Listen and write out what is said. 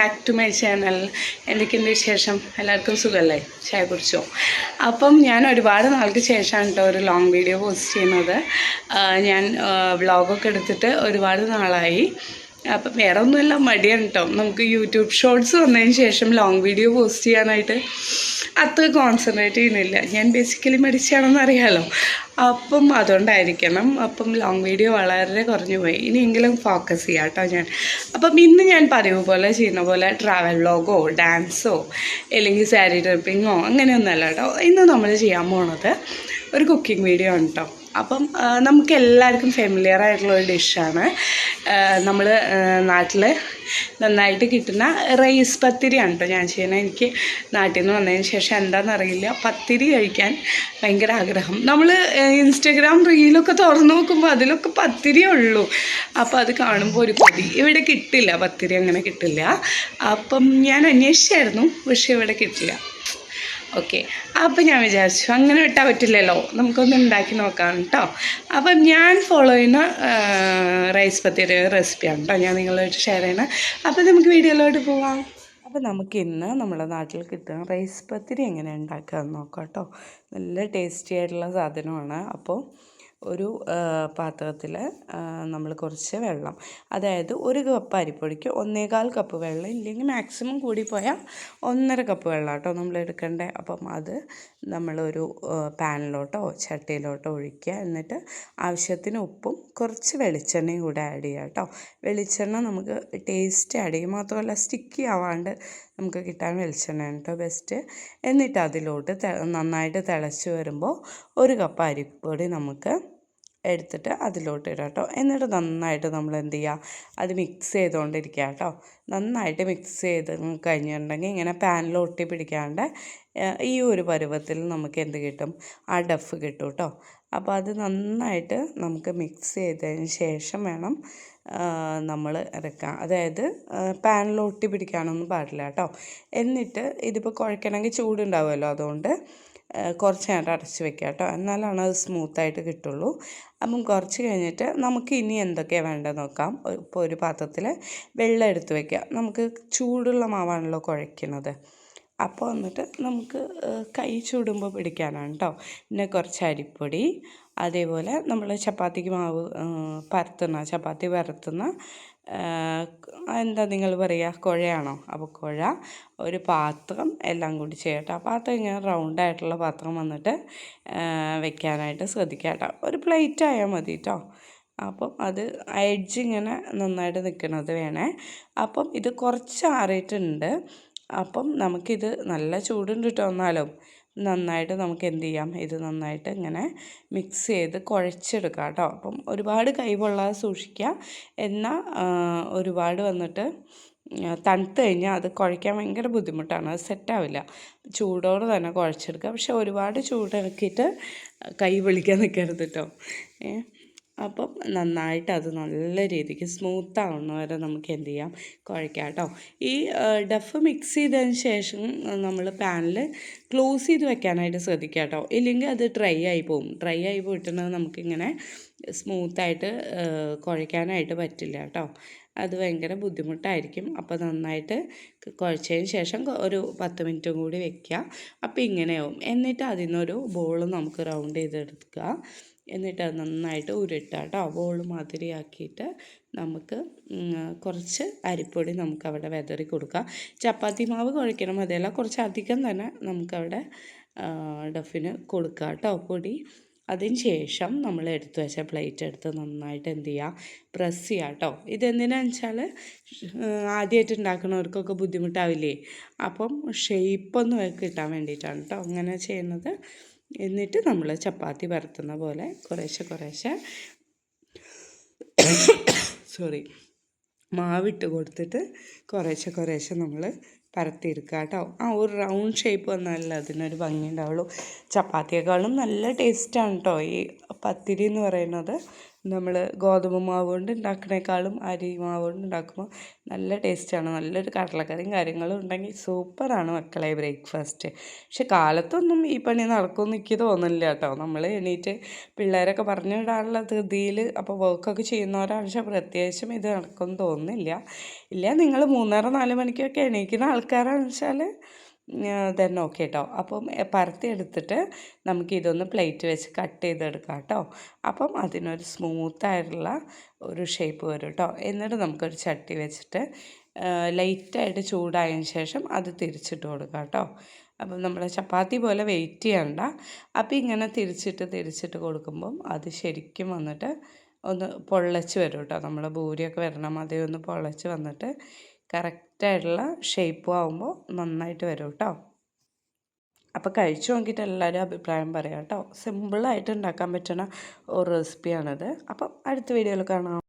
Back to my channel. എന്തൊക്കെയുണ്ട് വിശേഷം? എല്ലാവർക്കും സുഖമല്ലേ? ചായ കുടിച്ചോ? അപ്പം ഞാൻ ഒരുപാട് നാൾക്ക് ശേഷമാണ് കേട്ടോ ഒരു ലോങ് വീഡിയോ പോസ്റ്റ് ചെയ്യുന്നത്. ഞാൻ വ്ളോഗൊക്കെ എടുത്തിട്ട് ഒരുപാട് നാളായി. അപ്പം വേറെ ഒന്നുമില്ല, മടിയാണ് കേട്ടോ. നമുക്ക് യൂട്യൂബ് ഷോർട്സ് വന്നതിന് ശേഷം ലോങ് വീഡിയോ പോസ്റ്റ് ചെയ്യാനായിട്ട് അത്ര കോൺസെൻട്രേറ്റ് ചെയ്യുന്നില്ല. ഞാൻ ബേസിക്കലി മടിച്ചാണെന്ന് അറിയാമല്ലോ. അപ്പം അതുകൊണ്ടായിരിക്കണം. അപ്പം ലോങ് വീഡിയോ വളരെ കുറഞ്ഞു പോയി. ഇനിയെങ്കിലും ഫോക്കസ് ചെയ്യാം കേട്ടോ ഞാൻ. അപ്പം ഇന്ന് ഞാൻ പതിവ് പോലെ ചെയ്യുന്ന പോലെ ട്രാവൽ വ്ളോഗോ ഡാൻസോ അല്ലെങ്കിൽ സാരി ട്രിപ്പിങ്ങോ അങ്ങനെയൊന്നുമല്ല കേട്ടോ. ഇന്ന് നമ്മൾ ചെയ്യാൻ പോണത് ഒരു കുക്കിംഗ് വീഡിയോ ആണ് കേട്ടോ. അപ്പം നമുക്ക് എല്ലാവർക്കും ഫെമിലിയർ ആയിട്ടുള്ളൊരു ഡിഷാണ്. നമ്മൾ നാട്ടിൽ നന്നായിട്ട് കിട്ടുന്ന റൈസ് പത്തിരിയാണ് കേട്ടോ ഞാൻ ചെയ്യുന്നത്. എനിക്ക് നാട്ടിൽ നിന്ന് വന്നതിന് ശേഷം എന്താണെന്നറിയില്ല, പത്തിരി കഴിക്കാൻ ഭയങ്കര ആഗ്രഹം. നമ്മൾ ഇൻസ്റ്റഗ്രാം റീലൊക്കെ തുറന്ന് നോക്കുമ്പോൾ അതിലൊക്കെ പത്തിരിയേ ഉള്ളൂ. അപ്പോൾ അത് കാണുമ്പോൾ ഒരു കൊതി. ഇവിടെ കിട്ടില്ല, പത്തിരി അങ്ങനെ കിട്ടില്ല. അപ്പം ഞാൻ അന്വേഷിച്ചായിരുന്നു, പക്ഷേ ഇവിടെ കിട്ടില്ല. ഓക്കെ, അപ്പം ഞാൻ വിചാരിച്ചു അങ്ങനെ വിട്ടാൽ പറ്റില്ലല്ലോ, നമുക്കൊന്ന് ഉണ്ടാക്കി നോക്കാം കേട്ടോ. അപ്പം ഞാൻ ഫോളോ ചെയ്യുന്ന റൈസ് പത്തിരി റെസിപ്പിയാണ് കേട്ടോ ഞാൻ നിങ്ങളായിട്ട് ഷെയർ ചെയ്യണം. അപ്പം നമുക്ക് വീഡിയോയിലോട്ട് പോവാം. അപ്പം നമുക്കിന്ന് നമ്മുടെ നാട്ടിൽ കിട്ടുന്ന റൈസ് പത്തിരി എങ്ങനെ ഉണ്ടാക്കാമെന്ന് നോക്കാം കേട്ടോ. നല്ല ടേസ്റ്റി ആയിട്ടുള്ള സാധനമാണ്. അപ്പോൾ ഒരു പാത്രത്തിൽ നമ്മൾ കുറച്ച് വെള്ളം, അതായത് 1 കപ്പ് അരിപ്പൊടിക്ക് 1.25 കപ്പ് വെള്ളം, ഇല്ലെങ്കിൽ മാക്സിമം കൂടിപ്പോയാൽ 1.5 കപ്പ് വെള്ളം കേട്ടോ നമ്മൾ എടുക്കേണ്ടത്. അപ്പം അത് നമ്മളൊരു പാനിലോട്ടോ ചട്ടിയിലോട്ടോ ഒഴിക്കുക. എന്നിട്ട് ആവശ്യത്തിന് ഉപ്പും കുറച്ച് വെളിച്ചെണ്ണയും കൂടെ ആഡ് ചെയ്യുക കേട്ടോ. വെളിച്ചെണ്ണ നമുക്ക് ടേസ്റ്റ് ആഡ് ചെയ്യും, മാത്രമല്ല സ്റ്റിക്കി ആവാണ്ട് നമുക്ക് കിട്ടാൻ വെളിച്ചെണ്ണയാണ് കേട്ടോ ബെസ്റ്റ്. എന്നിട്ട് അതിലോട്ട് നന്നായിട്ട് തിളച്ച് വരുമ്പോൾ 1 കപ്പ് അരിപ്പൊടി നമുക്ക് എടുത്തിട്ട് അതിലോട്ട് ഇടാം കേട്ടോ. എന്നിട്ട് നന്നായിട്ട് നമ്മൾ എന്ത് ചെയ്യുക, അത് മിക്സ് ചെയ്തുകൊണ്ടിരിക്കുക കേട്ടോ. നന്നായിട്ട് മിക്സ് ചെയ്ത് കഴിഞ്ഞിട്ടുണ്ടെങ്കിൽ ഇങ്ങനെ പാനിൽ ഒട്ടി പിടിക്കാണ്ട് ഈ ഒരു പരുവത്തിൽ നമുക്ക് എന്ത് കിട്ടും, ആ ഡഫ് കിട്ടും കേട്ടോ. അപ്പോൾ അത് നന്നായിട്ട് നമുക്ക് മിക്സ് ചെയ്തതിന് ശേഷം വേണം നമ്മൾ ഇറക്കാം. അതായത് പാനിൽ ഒട്ടി പിടിക്കാനൊന്നും പാടില്ല കേട്ടോ. എന്നിട്ട് ഇതിപ്പോൾ കുഴക്കണമെങ്കിൽ ചൂടുണ്ടാവുമല്ലോ, അതുകൊണ്ട് കുറച്ച് നേരം അടച്ച് വെക്കുക കേട്ടോ. എന്നാലാണ് അത് സ്മൂത്തായിട്ട് കിട്ടുള്ളൂ. അപ്പം കുറച്ച് കഴിഞ്ഞിട്ട് നമുക്ക് ഇനി എന്തൊക്കെയാണ് വേണ്ടത് നോക്കാം. ഇപ്പോൾ ഒരു പാത്രത്തിൽ വെള്ളം എടുത്ത് വയ്ക്കുക. നമുക്ക് ചൂടുള്ള മാവാണല്ലോ കുഴയ്ക്കുന്നത്. അപ്പോൾ എന്നിട്ട് നമുക്ക് കൈ ചൂടുമ്പോൾ പിടിക്കാനാണ് കേട്ടോ. പിന്നെ കുറച്ച് അരിപ്പൊടി, അതേപോലെ നമ്മൾ ചപ്പാത്തിക്ക് മാവ് ചപ്പാത്തി പരത്തുന്ന എന്താ നിങ്ങൾ പറയുക, കുഴയാണോ? അപ്പോൾ കുഴ, ഒരു പാത്രം, എല്ലാം കൂടി ചെയ്യട്ടോ. ആ പാത്രം ഇങ്ങനെ റൗണ്ടായിട്ടുള്ള പാത്രം വന്നിട്ട് വെക്കാനായിട്ട് ശ്രദ്ധിക്കുക കേട്ടോ. ഒരു പ്ലേറ്റ് ആയാൽ മതി കേട്ടോ. അപ്പം അത് എഡ്ജ് ഇങ്ങനെ നന്നായിട്ട് നിൽക്കുന്നത് വേണേ. അപ്പം ഇത് കുറച്ച് ആറിയിട്ടുണ്ട്. അപ്പം നമുക്കിത് നല്ല ചൂടുണ്ട് കേട്ടോ. എന്നാലും നന്നായിട്ട് നമുക്ക് എന്ത് ചെയ്യാം, ഇത് നന്നായിട്ട് ഇങ്ങനെ മിക്സ് ചെയ്ത് കുഴച്ചെടുക്കാം കേട്ടോ. അപ്പം ഒരുപാട് കൈ പൊള്ളാതെ സൂക്ഷിക്കുക. എന്നാൽ ഒരുപാട് വന്നിട്ട് തണുത്ത് കഴിഞ്ഞാൽ അത് കുഴയ്ക്കാൻ ഭയങ്കര ബുദ്ധിമുട്ടാണ്, അത് സെറ്റാവില്ല. ചൂടോടെ തന്നെ കുഴച്ചെടുക്കുക. പക്ഷെ ഒരുപാട് ചൂടിറക്കിയിട്ട് കൈ പൊളിക്കാൻ നിൽക്കരുത് കേട്ടോ. അപ്പം നന്നായിട്ട് അത് നല്ല രീതിക്ക് സ്മൂത്താവുന്ന വരെ നമുക്ക് എന്ത് ചെയ്യാം, കുഴയ്ക്കാം കേട്ടോ. ഈ ഡഫ് മിക്സ് ചെയ്തതിന് ശേഷം നമ്മൾ പാനിൽ ക്ലോസ് ചെയ്ത് വെക്കാനായിട്ട് ശ്രദ്ധിക്കുക കേട്ടോ. ഇല്ലെങ്കിൽ അത് ഡ്രൈ ആയി പോകും. ഡ്രൈ ആയി പോയിട്ടുണ്ടെങ്കിൽ നമുക്കിങ്ങനെ സ്മൂത്തായിട്ട് കുഴയ്ക്കാനായിട്ട് പറ്റില്ല കേട്ടോ. അത് ഭയങ്കര ബുദ്ധിമുട്ടായിരിക്കും. അപ്പോൾ നന്നായിട്ട് കുഴച്ചതിന് ശേഷം ഒരു 10 മിനിറ്റും കൂടി വെക്കുക. അപ്പോൾ ഇങ്ങനെയാവും. എന്നിട്ട് അതിൽ നിന്നൊരു ബോൾ നമുക്ക് റൗണ്ട് ചെയ്തെടുക്കുക. എന്നിട്ട് അത് നന്നായിട്ട് ഉരുട്ടുക കേട്ടോ. ബോൾ മാതിരിയാക്കിയിട്ട് നമുക്ക് കുറച്ച് അരിപ്പൊടി നമുക്കവിടെ വിതറി കൊടുക്കുക. ചപ്പാത്തി മാവ് കുഴക്കണം അതല്ല, കുറച്ച് അധികം തന്നെ നമുക്കവിടെ ഡഫിന് കൊടുക്കുക കേട്ടോ പൊടി. അതിന് ശേഷം നമ്മൾ എടുത്തു വെച്ച പ്ലേറ്റ് എടുത്ത് നന്നായിട്ട് എന്ത് ചെയ്യുക, പ്രസ് ചെയ്യുക കേട്ടോ. ഇതെന്തിനാണെന്ന് വെച്ചാൽ ആദ്യമായിട്ട് ഉണ്ടാക്കുന്നവർക്കൊക്കെ ബുദ്ധിമുട്ടാവില്ലേ, അപ്പം ഷേപ്പൊന്ന് കിട്ടാൻ വേണ്ടിയിട്ടാണ് കേട്ടോ അങ്ങനെ ചെയ്യുന്നത്. എന്നിട്ട് നമ്മൾ ചപ്പാത്തി പരത്തുന്ന പോലെ കുറേശ്ശെ മാവിട്ട് കൊടുത്തിട്ട് കുറേശ്ശെ നമ്മൾ പരത്തിയെടുക്കുക കേട്ടോ. ഒരു റൗണ്ട് ഷേപ്പ് വന്നാലേ അതിനൊരു ഭംഗി ഉണ്ടാവുള്ളൂ. ചപ്പാത്തിയേക്കാളും നല്ല ടേസ്റ്റാണ് കേട്ടോ ഈ പത്തിരി എന്ന് പറയുന്നത്. നമ്മൾ ഗോതമ്പ് മാവ് കൊണ്ട് ഉണ്ടാക്കണേക്കാളും അരി മാവ് കൊണ്ട് ഉണ്ടാക്കുമ്പോൾ നല്ല ടേസ്റ്റാണ്. നല്ലൊരു കടലക്കറിയും കാര്യങ്ങളും ഉണ്ടെങ്കിൽ സൂപ്പറാണ് മക്കളെ ബ്രേക്ക്ഫാസ്റ്റ്. പക്ഷെ കാലത്തൊന്നും ഈ പണി നടക്കുമെന്ന് എനിക്ക് തോന്നുന്നില്ല കേട്ടോ. നമ്മൾ എണീറ്റ് പിള്ളേരൊക്കെ പറഞ്ഞു വിടാനുള്ള ധൃതിയിൽ അപ്പോൾ വർക്കൊക്കെ ചെയ്യുന്നവരാണെന്ന് വെച്ചാൽ പ്രത്യേകിച്ചും ഇത് നടക്കുമെന്ന് തോന്നുന്നില്ല. ഇല്ല, നിങ്ങൾ 3:30 4 മണിക്കൊക്കെ എണീക്കുന്ന ആൾക്കാരാണെന്ന് വെച്ചാൽ തന്നെ ഓക്കെ കേട്ടോ. അപ്പം പരത്തി എടുത്തിട്ട് നമുക്കിതൊന്ന് പ്ലേറ്റ് വെച്ച് കട്ട് ചെയ്തെടുക്കാം കേട്ടോ. അപ്പം അതിനൊരു സ്മൂത്തായിട്ടുള്ള ഒരു ഷേപ്പ് വരും കേട്ടോ. എന്നിട്ട് നമുക്കൊരു ചട്ടി വെച്ചിട്ട് ലൈറ്റായിട്ട് ചൂടായതിന് ശേഷം അത് തിരിച്ചിട്ട് കൊടുക്കാം കേട്ടോ. അപ്പം നമ്മൾ ചപ്പാത്തി പോലെ വെയിറ്റ് ചെയ്യണ്ട. അപ്പം ഇങ്ങനെ തിരിച്ചിട്ട് കൊടുക്കുമ്പം അത് ശരിക്കും വന്നിട്ട് ഒന്ന് പൊള്ളച്ച് വരും കേട്ടോ. നമ്മൾ ഭൂരിയൊക്കെ വരണം മാതിരി ഒന്ന് പൊള്ളച്ച് വന്നിട്ട് കറക്റ്റായിട്ടുള്ള ഷേപ്പും ആകുമ്പോൾ നന്നായിട്ട് വരും കേട്ടോ. അപ്പോൾ കഴിച്ചു നോക്കിയിട്ട് എല്ലാവരും അഭിപ്രായം പറയാം കേട്ടോ. സിമ്പിളായിട്ട് ഉണ്ടാക്കാൻ പറ്റുന്ന ഒരു റെസിപ്പിയാണിത്. അപ്പം അടുത്ത വീഡിയോയിൽ കാണാം.